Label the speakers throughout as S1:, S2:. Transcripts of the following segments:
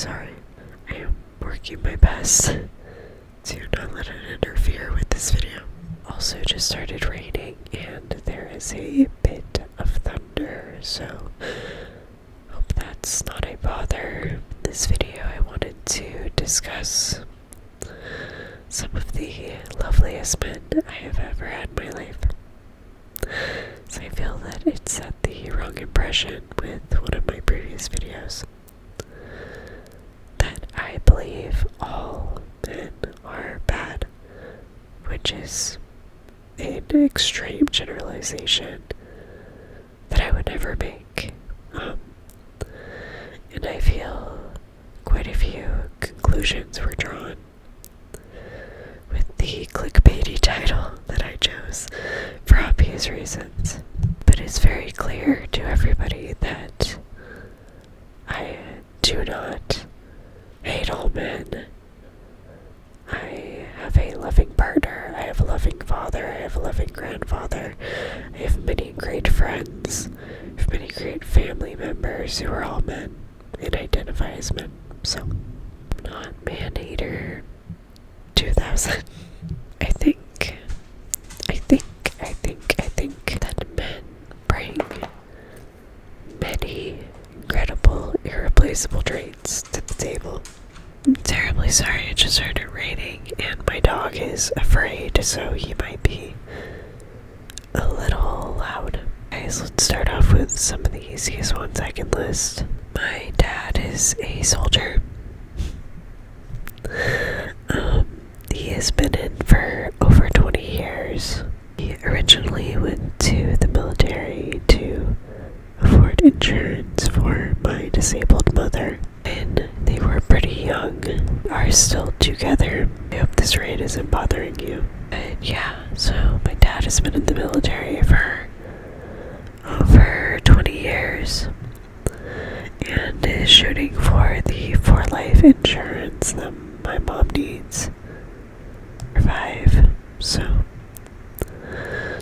S1: sorry. I am working my best to not let it interfere with this video. Also just started raining and there is a bit of thunder, so hope that's not a bother. In this video I wanted to discuss some of the loveliest men I have ever had in my life. So I feel that it set the wrong impression with one of my previous videos. That I believe all men are bad, which is an extreme generalization that I would never make. And I feel quite a few conclusions were drawn with the clickbaity title that I chose for obvious reasons. But it's very clear to everybody that I do not hate all men. I have a loving partner, I have a loving father, I have a loving grandfather, I have many great friends, I have many great family members who are all men and identify as men. So, I'm not man-hater 2000. I think that men bring many incredible, irreplaceable traits to the table. I'm terribly sorry, it just started raining and my dog is afraid, so he might be a little loud. Guys, let's start off with some of the easiest ones I can list. My dad is a soldier. He has been in for over 20 years. He originally went to the military to afford insurance for my disabled mother. When they were pretty young, are still together. I hope this rain isn't bothering you. But yeah, so my dad has been in the military for over 20 years and is shooting for the for life insurance that my mom needs to survive. So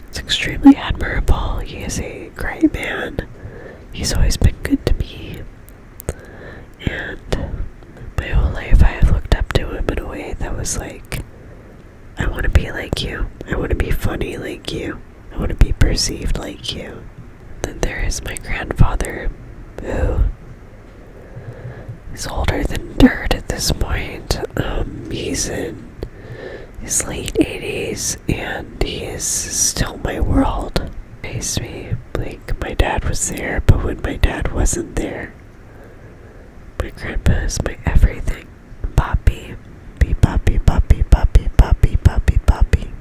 S1: it's extremely admirable. He is a great man. He's always been good to me. And my whole life I have looked up to him in a way that was like, I want to be like you. I want to be funny like you. I want to be perceived like you. Then there is my grandfather, who is older than dirt at this point. He's in his late 80s and he is still my world. It makes me like my dad was there, but when my dad wasn't there, my grandpa is my everything. Poppy. Poppy, Poppy, Poppy, Poppy, Poppy, Poppy. Poppy.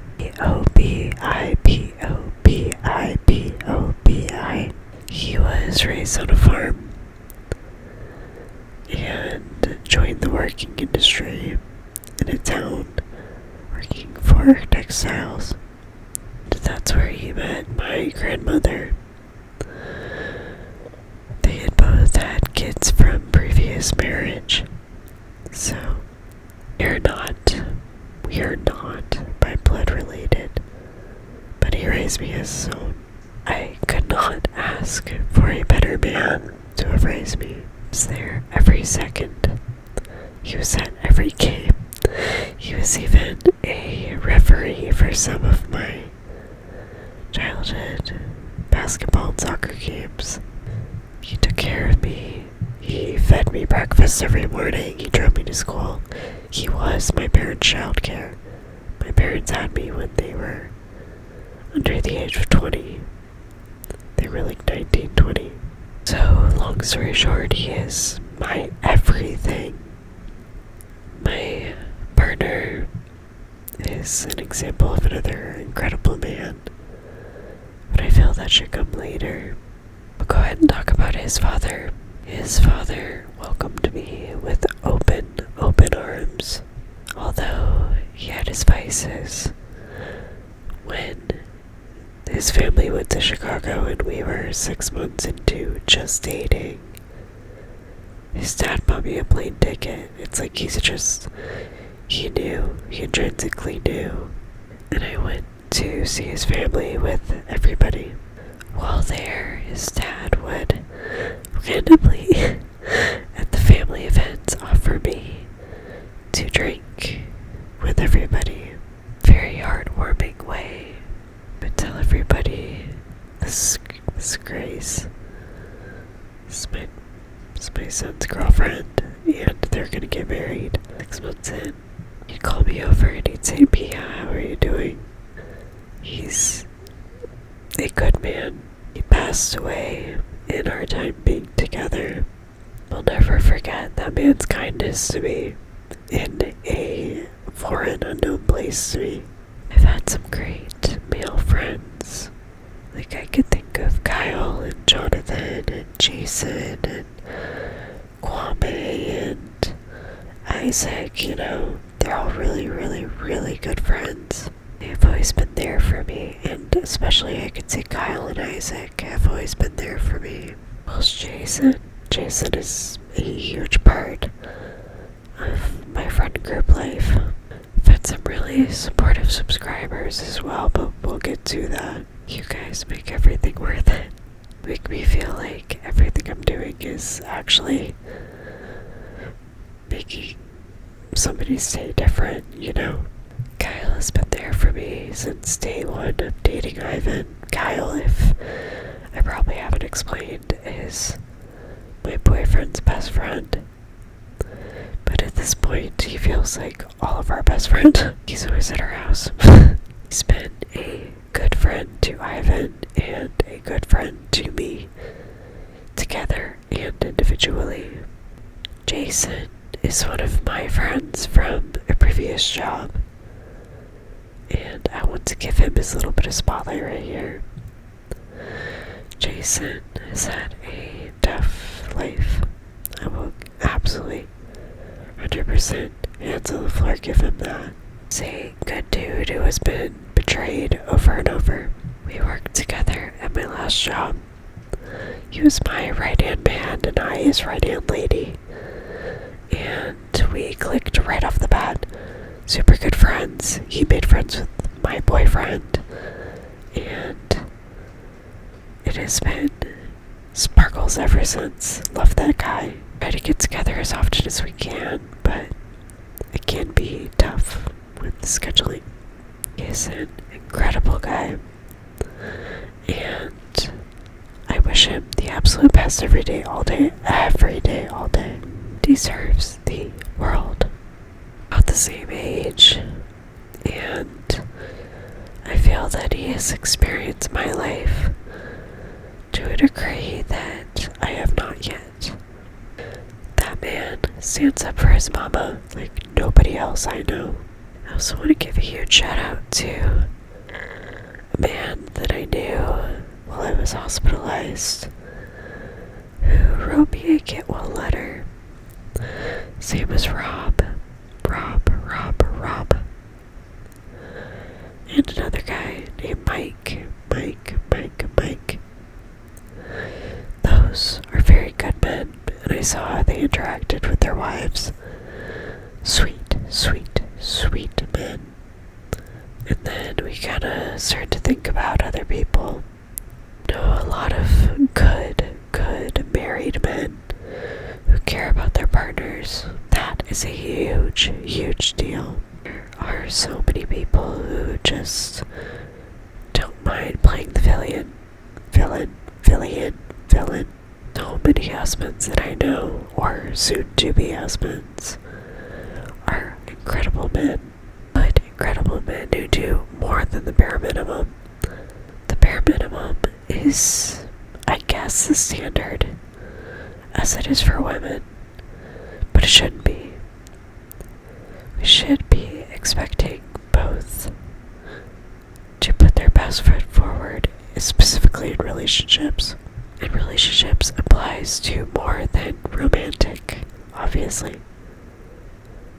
S1: He was raised on a farm and joined the working industry in a town working for textiles. That's where he met my grandmother. They had both had kids from previous marriage, so we are not by blood related, but he raised me as his own. I could not ask for a better man to have raised me. He was there every second. He was at every game. He was even a referee for some of my childhood basketball and soccer games. He took care of me. He fed me breakfast every morning. He drove me to school. He was my parents' childcare. My parents had me when they were under the age of 20. They were like 19, 20. So, long story short, he is my everything. My partner is an example of another incredible man, but I feel that should come later. I'll go ahead and talk about his father. His father welcomed me with open arms, although he had his vices. When his family went to Chicago and we were 6 months into just dating, his dad bought me a plane ticket. It's like he intrinsically knew. And I went to see his family with everybody. While there, his dad would randomly, at the family events, offer me to drink with everybody. Very heartwarming way. But tell everybody this Grace. This is my son's girlfriend, and they're gonna get married 6 months in. He'd call me over and he'd say, Pia, how are you doing? He's a good man. He passed away in our time being together. I'll never forget that man's kindness to me in a foreign, unknown place to me. I've had some great male friends. Like, I could think of Kyle and Jonathan and Jason and Kwame and Isaac, you know. They're all really, really, really good friends. They've always been there for me, and especially I could say Kyle and Isaac have always been there for me. Whilst Jason is a huge part of my friend group life. I've had some really supportive subscribers as well, but we'll get to that. You guys make everything worth it. Make me feel like everything I'm doing is actually making somebody's day different, you know? Kyle has been there for me since day one of dating Ivan. Kyle, if I probably haven't explained, is my boyfriend's best friend. But at this point, he feels like all of our best friend. He's always at our house. He's been a good friend to Ivan and a good friend to me, together and individually. Jason is one of my friends from a previous job, and I want to give him his little bit of spotlight right here. Jason has had a tough life. I will absolutely 100% hands on the floor give him that. He's a good dude who has been betrayed over and over. We worked together at my last job. He was my right-hand man and I his right-hand lady. And we clicked right off the bat. Super good friends. He made friends with my boyfriend. And it has been sparkles ever since. Love that guy. Try to get together as often as we can, but it can be tough with scheduling. He is an incredible guy, and I wish him the absolute best every day, all day, every day, all day. Deserves the world. About the same age, and I feel that he has experienced my life to a degree that I have not yet. That man stands up for his mama like nobody else I know. I also want to give a huge shout out to a man that I knew while I was hospitalized who wrote me a get well letter. His name was Rob. And another guy named Mike. Those are very good men, and I saw how they interacted with their wives. Sweet men. And then we kinda start to think about other people. Know a lot of good married men who care about their partners. That is a huge deal. There are so many people who just don't mind playing the villain. So many husbands that I know, or soon-to-be husbands, are incredible men. But incredible men who do more than the bare minimum. The bare minimum is, I guess, the standard, as it is for women. But it shouldn't be. We should be expecting both to put their best foot forward, specifically in relationships. And relationships applies to more than romantic, obviously.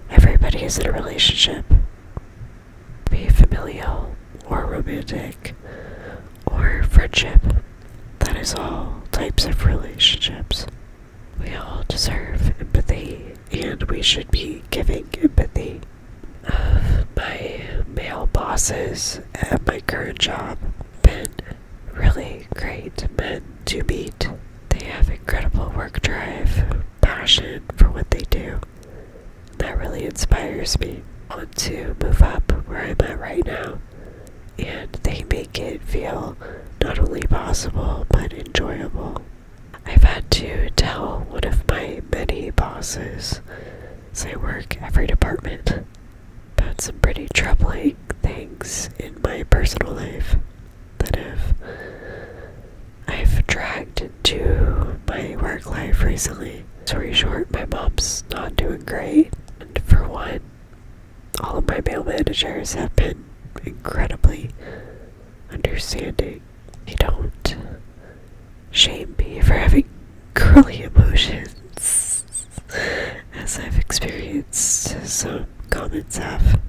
S1: Everybody is in a relationship. Be familial, or romantic, or friendship. That is all types of relationships. We all deserve empathy, and we should be giving empathy. My male bosses at my current job have been really great men to meet. They have incredible work drive, passion for what they do. inspires me. I want to move up where I'm at right now, and they make it feel not only possible but enjoyable. I've had to tell one of my many bosses, as I work every department, about some pretty troubling things in my personal life that I've dragged into my work life recently. Story short, my mom's not doing great, and for one, all of my male managers have been incredibly understanding. They don't shame me for having girly emotions, as I've experienced some comments have,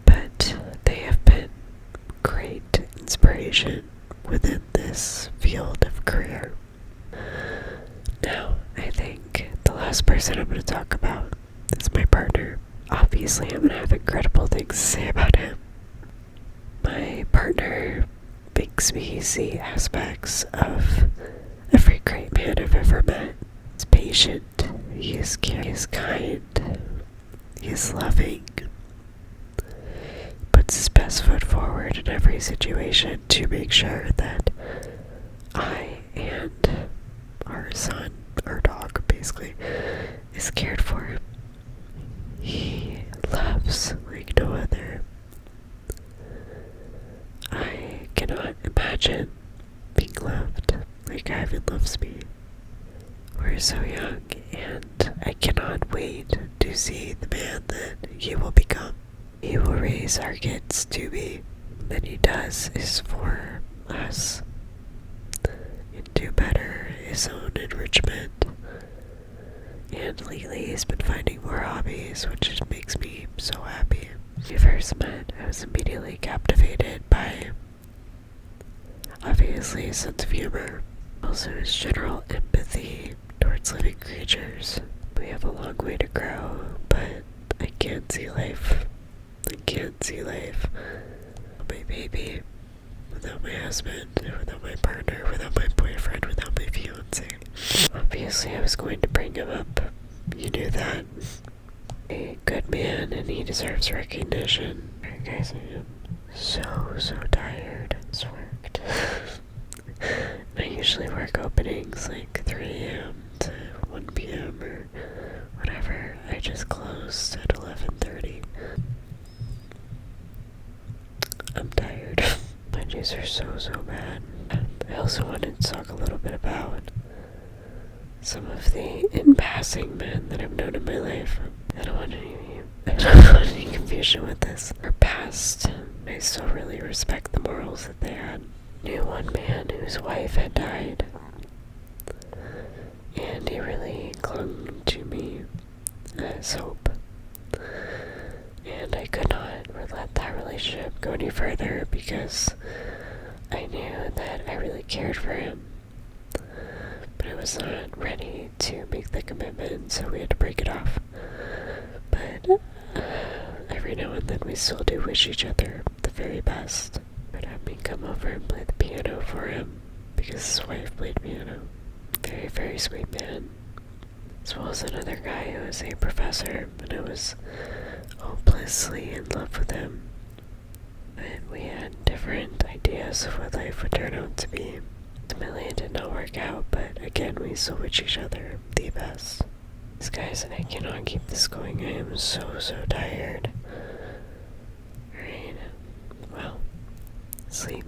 S1: but they have been great inspiration within this field of career. Now, I think the last person I'm going to talk about is my partner. Obviously, I'm going to have incredible things to say about him. My partner makes me see aspects of every great man I've ever met. He's patient, he is caring, he is kind, he is loving. He puts his best foot forward in every situation to make sure that I and our son, our dog basically, is cared for. He loves like no other. I cannot imagine being loved like Ivan loves me. We're so young, and I cannot wait to see the man that he will become. He will raise our kids to be. That he does is for us, and to better his own enrichment. And lately he's been finding more hobbies, which just makes me so happy. When we first met, I was immediately captivated by, obviously, his sense of humor, also his general empathy towards living creatures. We have a long way to grow, but I can't see life. I can't see life without my baby, without my husband, without my partner, without my boyfriend, without my fiance. Obviously, I was going to bring him up. You knew that. A good man, and he deserves recognition. Alright, guys, I am so tired. It's worked. I usually work openings like 3 a.m. to 1 p.m. or whatever. I just closed at 11:30. I'm tired. My days are so bad. I also wanted to talk a little bit about some of the in-passing men that I've known in my life. I don't want any confusion with this. Our past, I still really respect the morals that they had. Knew one man whose wife had died, and he really clung to me as hope. And I could not let that relationship go any further because I knew that I really cared for him. But I was not ready to make the commitment, so we had to break it off. But every now and then we still do wish each other the very best. He would have me come over and play the piano for him because his wife played piano. Very sweet man. As well as another guy who was a professor, and I was hopelessly in love with him. But we had different ideas of what life would turn out to be. Ultimately, it did not work out, but again, we still wish each other the best. These guys, I cannot keep this going. I am so tired. Alright. Well, sleep.